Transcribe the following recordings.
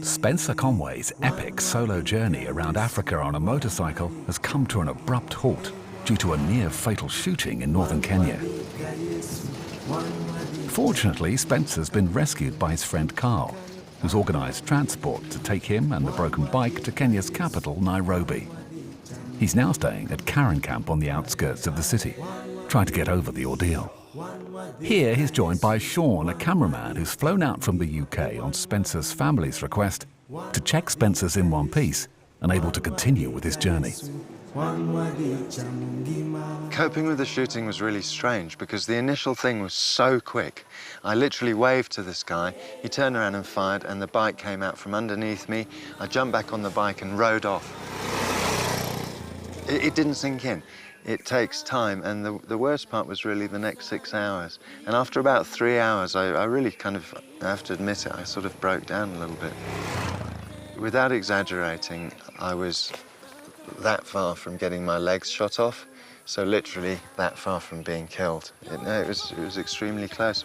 Spencer Conway's epic solo journey around Africa on a motorcycle has come to an abrupt halt due to a near-fatal shooting in northern Kenya. Fortunately, Spencer's been rescued by his friend Carl, who's organised transport to take him and the broken bike to Kenya's capital, Nairobi. He's now staying at Karen Camp on the outskirts of the city, trying to get over the ordeal. Here he's joined by Shaun, a cameraman who's flown out from the UK on Spencer's family's request to check Spencer's in one piece and able to continue with his journey. Coping with the shooting was really strange because the initial thing was so quick. I literally waved to this guy, he turned around and fired, and the bike came out from underneath me. I jumped back on the bike and rode off. It didn't sink in. It takes time, and the worst part was really the next 6 hours. And after about 3 hours, I really kind of, I have to admit it, I sort of broke down a little bit. Without exaggerating, I was that far from getting my legs shot off, so literally that far from being killed. It was extremely close.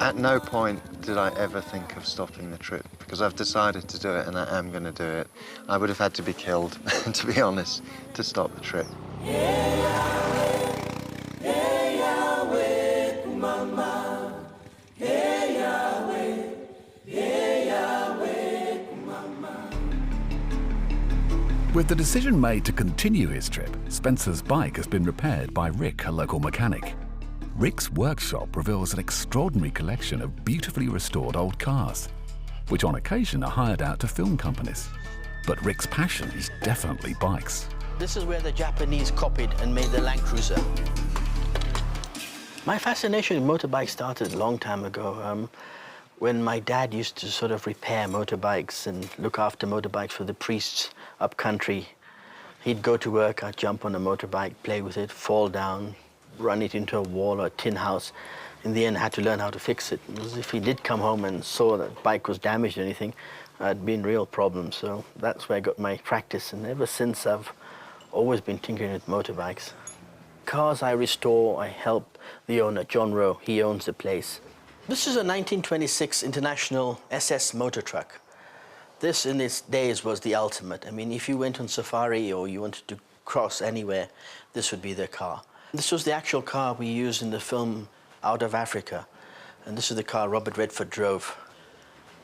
At no point did I ever think of stopping the trip, because I've decided to do it and I am going to do it. I would have had to be killed, to be honest, to stop the trip. With the decision made to continue his trip, Spencer's bike has been repaired by Rick, a local mechanic. Rick's workshop reveals an extraordinary collection of beautifully restored old cars, which on occasion are hired out to film companies. But Rick's passion is definitely bikes. This is where the Japanese copied and made the Land Cruiser. My fascination with motorbikes started a long time ago, when my dad used to sort of repair motorbikes and look after motorbikes for the priests up country. He'd go to work, I'd jump on a motorbike, play with it, fall down, run it into a wall or a tin house. In the end, I had to learn how to fix it. Because if he did come home and saw that the bike was damaged or anything, I'd be in real problems. So that's where I got my practice. And ever since, I've always been tinkering with motorbikes. Cars I restore, I help the owner, John Rowe. He owns the place. This is a 1926 International SS motor truck. This, in its days, was the ultimate. I mean, if you went on safari or you wanted to cross anywhere, this would be the car. This was the actual car we used in the film Out of Africa, and this is the car Robert Redford drove.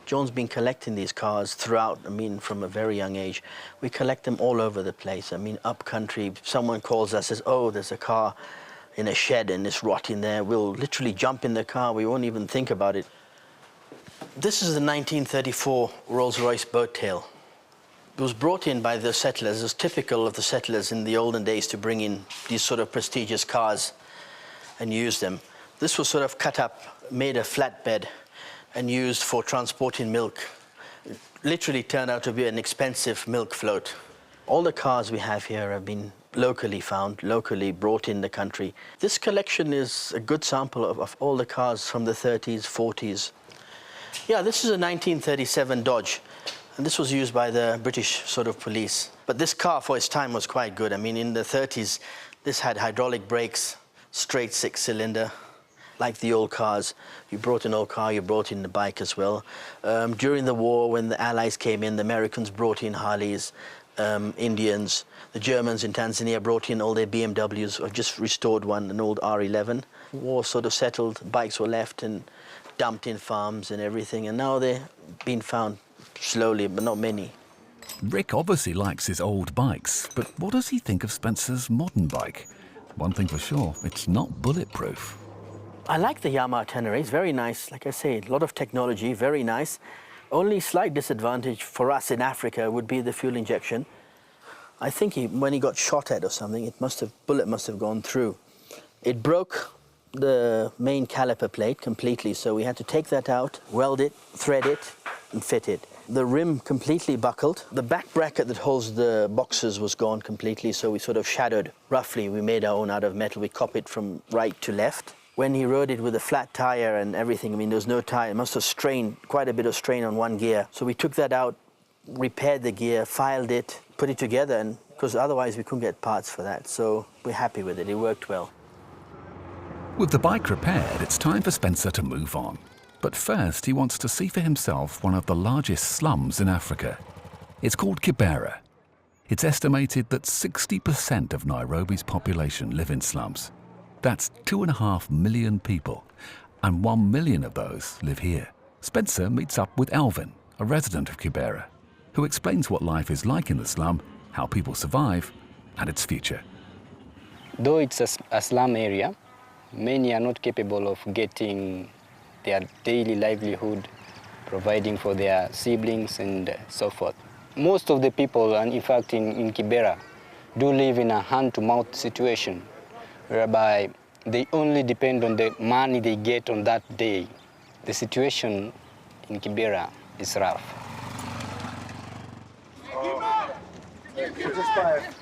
John's been collecting these cars throughout, I mean, from a very young age. We collect them all over the place. I mean, up country, if someone calls us, says, oh, there's a car in a shed and it's rotting there, we'll literally jump in the car, we won't even think about it. This is the 1934 Rolls-Royce boat tail. It was brought in by the settlers. It was typical of the settlers in the olden days to bring in these sort of prestigious cars and use them. This was sort of cut up, made a flatbed, and used for transporting milk. It literally turned out to be an expensive milk float. All the cars we have here have been locally found, locally brought in the country. This collection is a good sample of all the cars from the 30s, 40s. Yeah, this is a 1937 Dodge. And this was used by the British sort of police. But this car, for its time, was quite good. I mean, in the 30s, this had hydraulic brakes, straight six-cylinder, like the old cars. You brought an old car, you brought in the bike as well. During the war, when the Allies came in, the Americans brought in Harleys, Indians. The Germans in Tanzania brought in all their BMWs. I've just restored one, an old R11. War sort of settled, bikes were left and dumped in farms and everything, and now they're being found slowly, but not many. Rick obviously likes his old bikes, but what does he think of Spencer's modern bike? One thing for sure, it's not bulletproof. I like the Yamaha Tenere. It's very nice. Like I say, a lot of technology, very nice. Only slight disadvantage for us in Africa would be the fuel injection. I think when he got shot at or something, bullet must have gone through. It broke the main caliper plate completely, so we had to take that out, weld it, thread it, and fit it. The rim completely buckled. The back bracket that holds the boxes was gone completely, so we sort of shadowed. Roughly, we made our own out of metal. We copied from right to left. When he rode it with a flat tire and everything, I mean, there was no tire. It must have strained, quite a bit of strain on one gear. So we took that out, repaired the gear, filed it, put it together, and because otherwise we couldn't get parts for that. So we're happy with it. It worked well. With the bike repaired, it's time for Spencer to move on. But first, he wants to see for himself one of the largest slums in Africa. It's called Kibera. It's estimated that 60% of Nairobi's population live in slums. That's 2.5 million people, and 1 million of those live here. Spencer meets up with Alvin, a resident of Kibera, who explains what life is like in the slum, how people survive, and its future. Though it's a slum area, many are not capable of getting their daily livelihood, providing for their siblings and so forth. Most of the people, and in fact in Kibera, do live in a hand-to-mouth situation, whereby they only depend on the money they get on that day. The situation in Kibera is rough.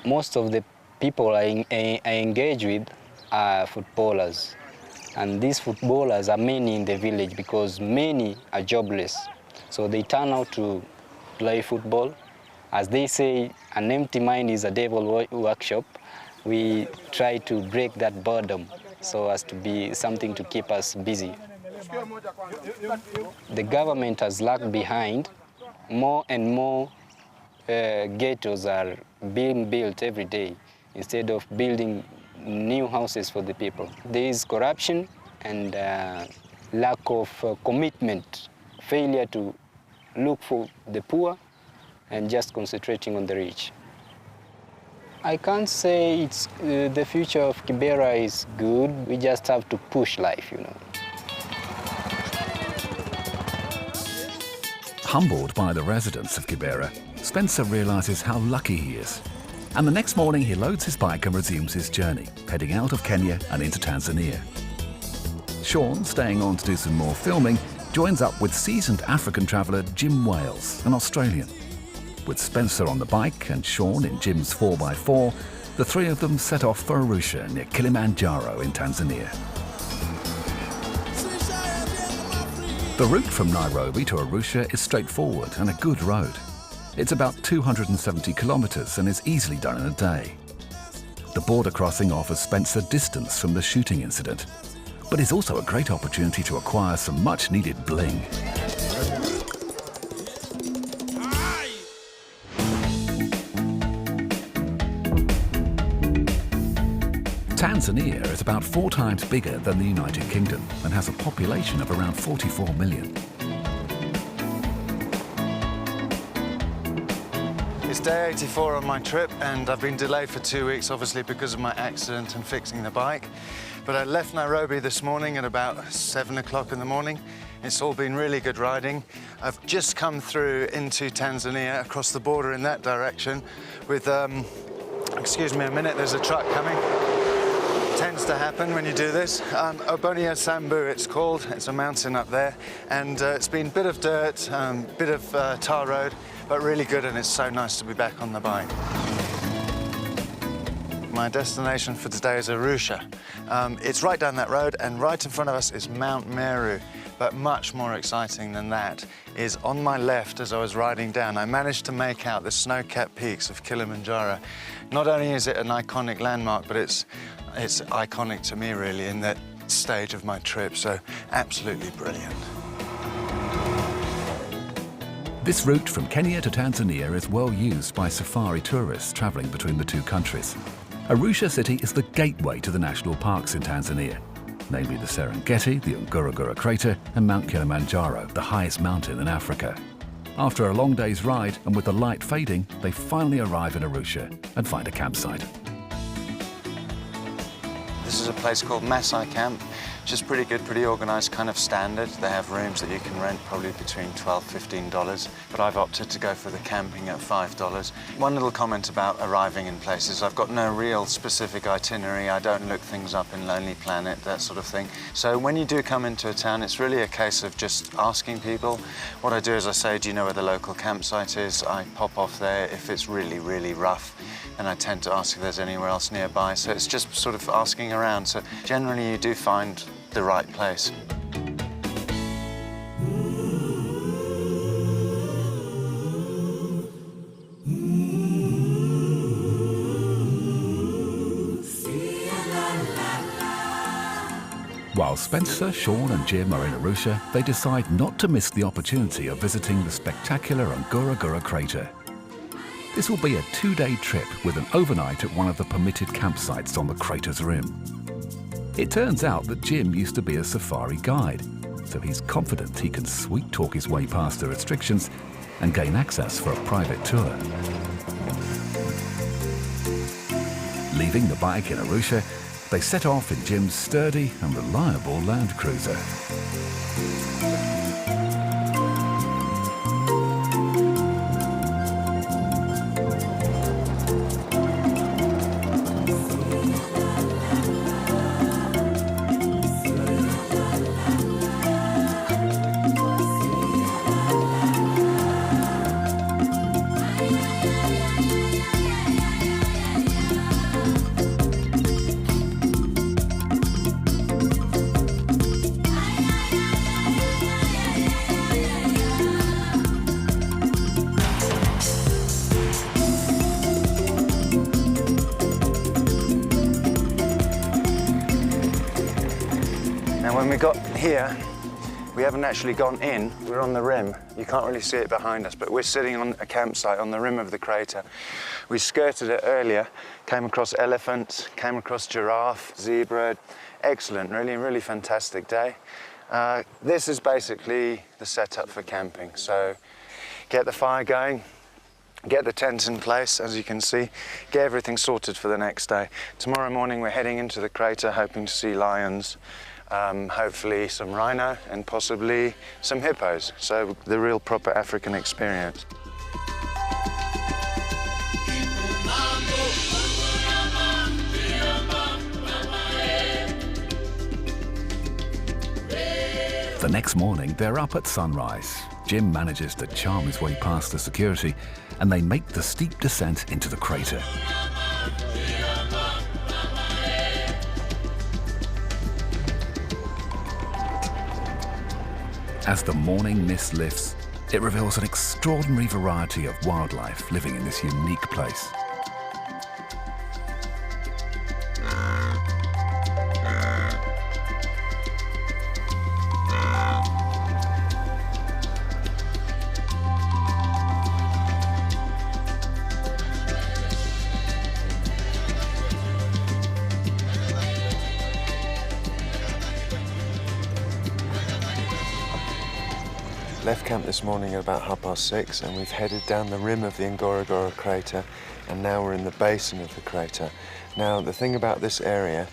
Most of the people I engage with are footballers. And these footballers are many in the village because many are jobless. So they turn out to play football. As they say, an empty mind is a devil workshop. We try to break that boredom so as to be something to keep us busy. The government has lagged behind. More and more ghettos are being built every day instead of building new houses for the people. There is corruption and lack of commitment, failure to look for the poor and just concentrating on the rich. I can't say it's the future of Kibera is good. We just have to push life, you know. Humbled by the residents of Kibera, Spencer realizes how lucky he is. And the next morning he loads his bike and resumes his journey, heading out of Kenya and into Tanzania. Shaun, staying on to do some more filming, joins up with seasoned African traveller Jim Wales, an Australian. With Spencer on the bike and Shaun in Jim's 4x4, the three of them set off for Arusha near Kilimanjaro in Tanzania. The route from Nairobi to Arusha is straightforward and a good road. It's about 270 kilometres and is easily done in a day. The border crossing offers Spencer distance from the shooting incident, but is also a great opportunity to acquire some much-needed bling. Tanzania is about 4 times bigger than the United Kingdom and has a population of around 44 million. It's day 84 on my trip, and I've been delayed for 2 weeks, obviously because of my accident and fixing the bike. But I left Nairobi this morning at about 7 o'clock in the morning. It's all been really good riding. I've just come through into Tanzania, across the border in that direction with, excuse me a minute, there's a truck coming. Tends to happen when you do this. Obonia Sambu it's called. It's a mountain up there, and it's been a bit of dirt, bit of tar road, but really good, and it's so nice to be back on the bike. My destination for today is Arusha. It's right down that road, and right in front of us is Mount Meru. But much more exciting than that is on my left as I was riding down, I managed to make out the snow-capped peaks of Kilimanjaro. Not only is it an iconic landmark, but it's iconic to me really in that stage of my trip, so absolutely brilliant. This route from Kenya to Tanzania is well used by safari tourists travelling between the two countries. Arusha city is the gateway to the national parks in Tanzania, namely the Serengeti, the Ngorongoro Crater, and Mount Kilimanjaro, the highest mountain in Africa. After a long day's ride, and with the light fading, they finally arrive in Arusha and find a campsite. This is a place called Masai Camp, which is pretty good, pretty organised, kind of standard. They have rooms that you can rent probably between $12, $15, but I've opted to go for the camping at $5. One little comment about arriving in places. I've got no real specific itinerary. I don't look things up in Lonely Planet, that sort of thing. So when you do come into a town, it's really a case of just asking people. What I do is I say, do you know where the local campsite is? I pop off there if it's really, really rough. And I tend to ask if there's anywhere else nearby. So it's just sort of asking around. So generally you do find the right place. While Spencer, Shaun and Jim are in Arusha, they decide not to miss the opportunity of visiting the spectacular Ngorongoro Crater. This will be a 2-day trip with an overnight at one of the permitted campsites on the crater's rim. It turns out that Jim used to be a safari guide, so he's confident he can sweet-talk his way past the restrictions and gain access for a private tour. Leaving the bike in Arusha, they set off in Jim's sturdy and reliable Land Cruiser. When we got here, we haven't actually gone in, we're on the rim. You can't really see it behind us, but we're sitting on a campsite on the rim of the crater. We skirted it earlier, came across elephants, came across giraffe, zebra. Excellent, really fantastic day. This is basically the setup for camping. So get the fire going, get the tent in place, as you can see, get everything sorted for the next day. Tomorrow morning we're heading into the crater, hoping to see lions, hopefully some rhino and possibly some hippos. So the real proper African experience. The next morning, they're up at sunrise. Jim manages to charm his way past the security, and they make the steep descent into the crater. As the morning mist lifts, it reveals an extraordinary variety of wildlife living in this unique place. Left camp this morning at about 6:30 and we've headed down the rim of the Ngorongoro Crater, and now we're in the basin of the crater. Now the thing about this area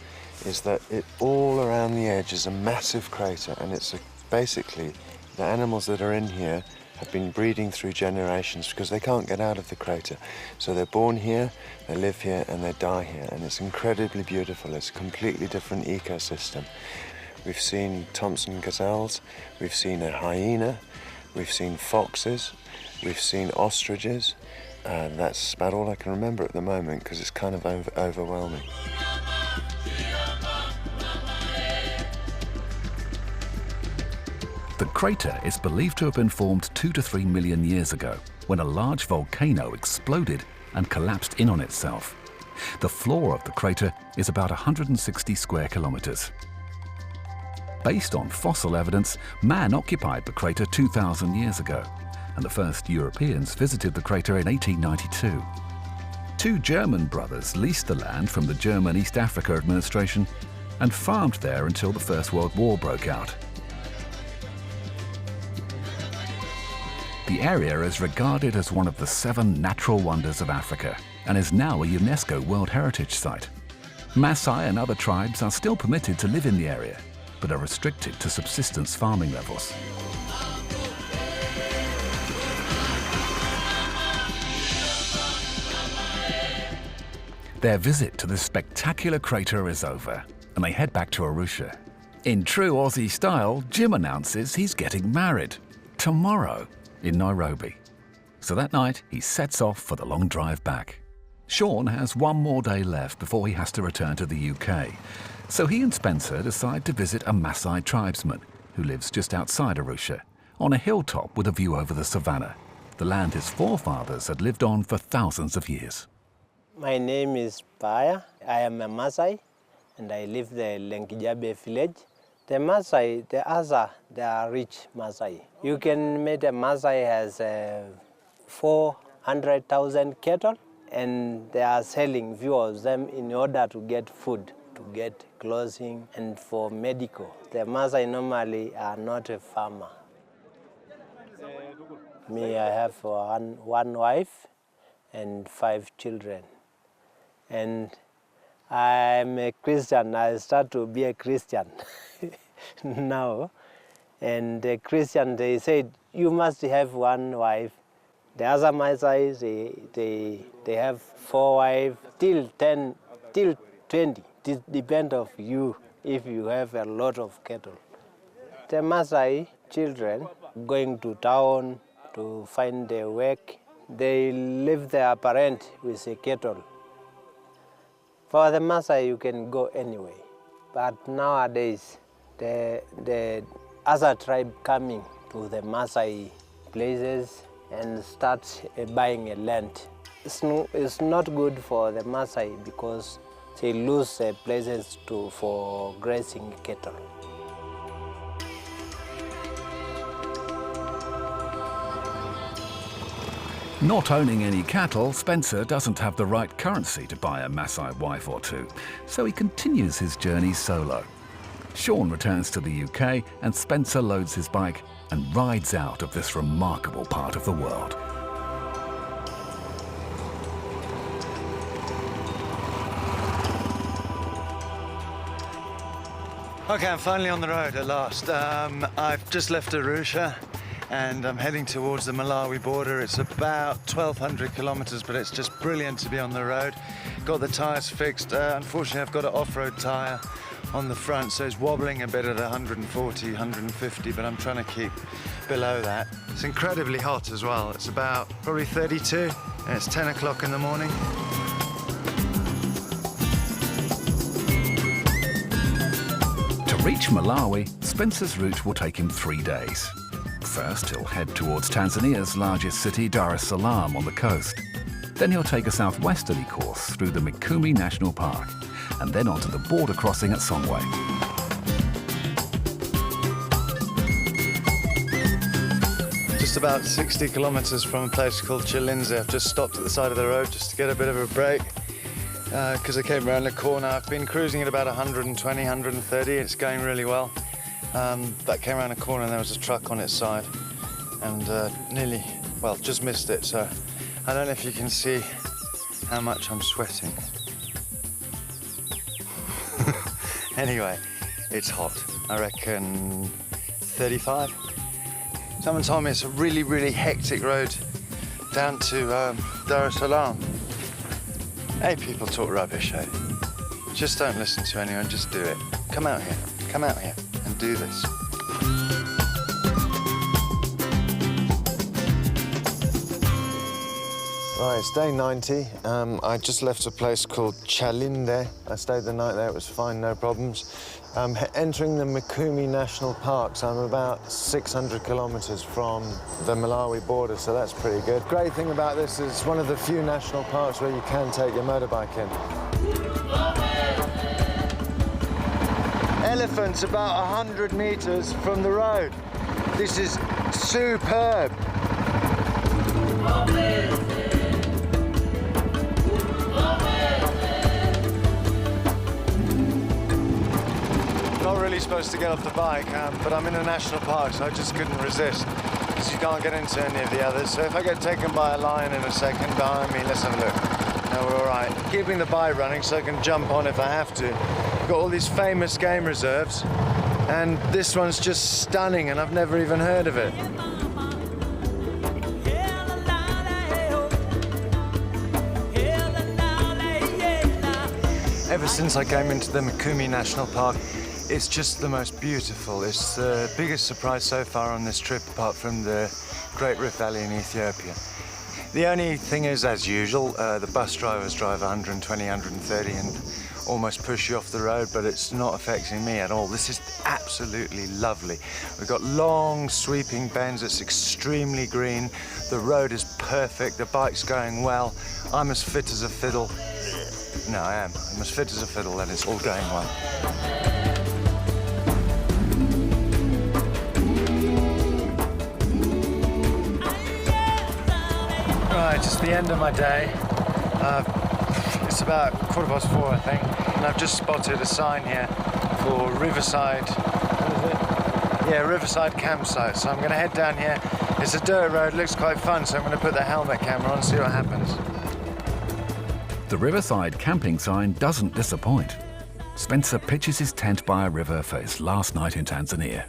is that all around the edge is a massive crater, and it's basically the animals that are in here have been breeding through generations because they can't get out of the crater. So they're born here, they live here and they die here, and it's incredibly beautiful. It's a completely different ecosystem. We've seen Thompson gazelles, we've seen a hyena, we've seen foxes, we've seen ostriches, and that's about all I can remember at the moment because it's kind of overwhelming. The crater is believed to have been formed 2 to 3 million years ago, when a large volcano exploded and collapsed in on itself. The floor of the crater is about 160 square kilometers. Based on fossil evidence, man occupied the crater 2,000 years ago, and the first Europeans visited the crater in 1892. 2 German brothers leased the land from the German East Africa administration and farmed there until the First World War broke out. The area is regarded as one of the 7 natural wonders of Africa and is now a UNESCO World Heritage Site. Maasai and other tribes are still permitted to live in the area, but are restricted to subsistence farming levels. Their visit to this spectacular crater is over, and they head back to Arusha. In true Aussie style, Jim announces he's getting married tomorrow in Nairobi. So that night, he sets off for the long drive back. Shaun has one more day left before he has to return to the UK. So he and Spencer decide to visit a Maasai tribesman who lives just outside Arusha, on a hilltop with a view over the savannah, the land his forefathers had lived on for thousands of years. My name is Paya. I am a Maasai, and I live the Lenkijabe village. The Maasai, they are rich Maasai. You can meet a Maasai has 400,000 cattle, and they are selling few of them in order to get food, to get clothing, and for medical. The Maasai normally are not a farmer. Me, I have one wife and 5 children. And I'm a Christian. I start to be a Christian now. And the Christian, they said, you must have one wife. The other Maasai, they have 4 wives, till 10, till 20. It depends on you if you have a lot of cattle. The Maasai children going to town to find their work, they leave their parent with a cattle. For the Maasai, you can go anyway. But nowadays, the other tribe coming to the Maasai places and start buying a land. It's not good for the Maasai because they lose places for grazing cattle. Not owning any cattle, Spencer doesn't have the right currency to buy a Maasai wife or two, so he continues his journey solo. Shaun returns to the UK and Spencer loads his bike and rides out of this remarkable part of the world. Okay, I'm finally on the road at last. I've just left Arusha and I'm heading towards the Malawi border. It's about 1,200 kilometers, but it's just brilliant to be on the road. Got the tires fixed. Unfortunately, I've got an off-road tire on the front, so it's wobbling a bit at 140, 150, but I'm trying to keep below that. It's incredibly hot as well. It's about probably 32, and it's 10 o'clock in the morning. To reach Malawi, Spencer's route will take him 3 days. First, he'll head towards Tanzania's largest city, Dar es Salaam, on the coast. Then he'll take a southwesterly course through the Mikumi National Park, and then onto the border crossing at Songwe. Just about 60 kilometers from a place called Chilinze. I've just stopped at the side of the road just to get a bit of a break because I came around the corner. I've been cruising at about 120, 130. It's going really well. That came around a corner and there was a truck on its side and just missed it. So I don't know if you can see how much I'm sweating. Anyway, it's hot. I reckon 35. Someone told me it's a really, really hectic road down to Dar es Salaam. Hey, people talk rubbish, eh? Just don't listen to anyone, just do it. Come out here and do this. Right, it's day 90. I just left a place called Chalinde. I stayed the night there, it was fine, no problems. I'm entering the Mikumi National Park, so I'm about 600 kilometers from the Malawi border, so that's pretty good. Great thing about this is it's one of the few national parks where you can take your motorbike in. Elephants about 100 meters from the road. This is superb. Not really supposed to get off the bike, but I'm in a national park, so I just couldn't resist, because you can't get into any of the others. So if I get taken by a lion in a second behind me, let's have a look. No, we're all right. Keeping the bike running so I can jump on if I have to. Got all these famous game reserves, and this one's just stunning, and I've never even heard of it. Ever since I came into the Mikumi National Park, it's just the most beautiful. It's the biggest surprise so far on this trip, apart from the Great Rift Valley in Ethiopia. The only thing is, as usual, the bus drivers drive 120, 130 and almost push you off the road, but it's not affecting me at all. This is absolutely lovely. We've got long sweeping bends, it's extremely green, the road is perfect, the bike's going well, I'm as fit as a fiddle. No, I am. I'm as fit as a fiddle and it's all going well. right, it's the end of my day. It's about 4:15, I think, and I've just spotted a sign here for Riverside. What is it? Yeah, Riverside campsite. So I'm going to head down here. It's a dirt road, looks quite fun, so I'm going to put the helmet camera on and see what happens. The Riverside camping sign doesn't disappoint. Spencer pitches his tent by a river for his last night in Tanzania.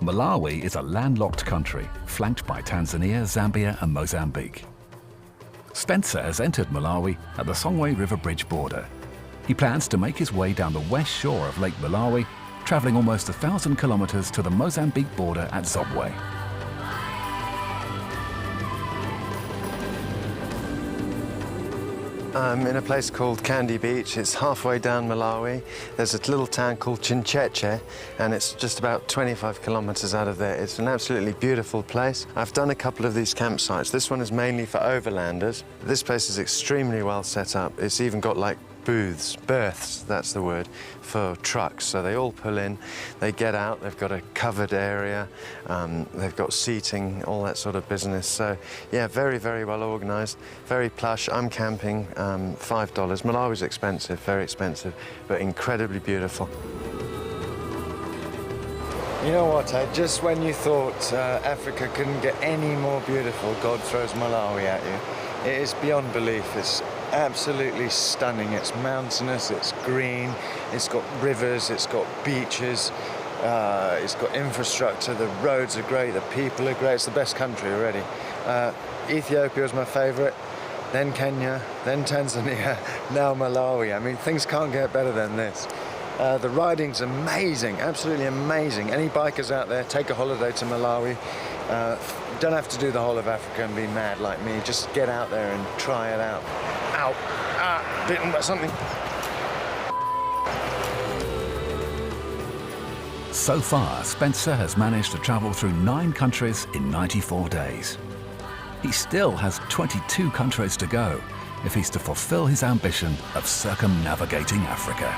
Malawi is a landlocked country, flanked by Tanzania, Zambia and Mozambique. Spencer has entered Malawi at the Songwe River Bridge border. He plans to make his way down the west shore of Lake Malawi, travelling almost 1,000 kilometres to the Mozambique border at Zobwe. I'm in a place called Candy Beach. It's halfway down Malawi. There's a little town called Chincheche, and it's just about 25 kilometers out of there. It's an absolutely beautiful place. I've done a couple of these campsites. This one is mainly for overlanders. This place is extremely well set up. It's even got like berths, that's the word, for trucks. So they all pull in, they get out, they've got a covered area, they've got seating, all that sort of business. So yeah, very, very well organized, very plush. I'm camping, $5. Malawi's expensive, very expensive, but incredibly beautiful. You know what, just when you thought Africa couldn't get any more beautiful, God throws Malawi at you. It is beyond belief. It's absolutely stunning. It's mountainous, it's green, it's got rivers, it's got beaches, it's got infrastructure, the roads are great, the people are great. It's the best country already. Ethiopia was my favorite, then Kenya, then Tanzania, now Malawi. I mean, things can't get better than this. The riding's amazing, absolutely amazing. Any bikers out there, take a holiday to Malawi. Don't have to do the whole of Africa and be mad like me. Just get out there and try it out. Ow! Bitten by something. So far, Spencer has managed to travel through 9 countries in 94 days. He still has 22 countries to go if he's to fulfill his ambition of circumnavigating Africa.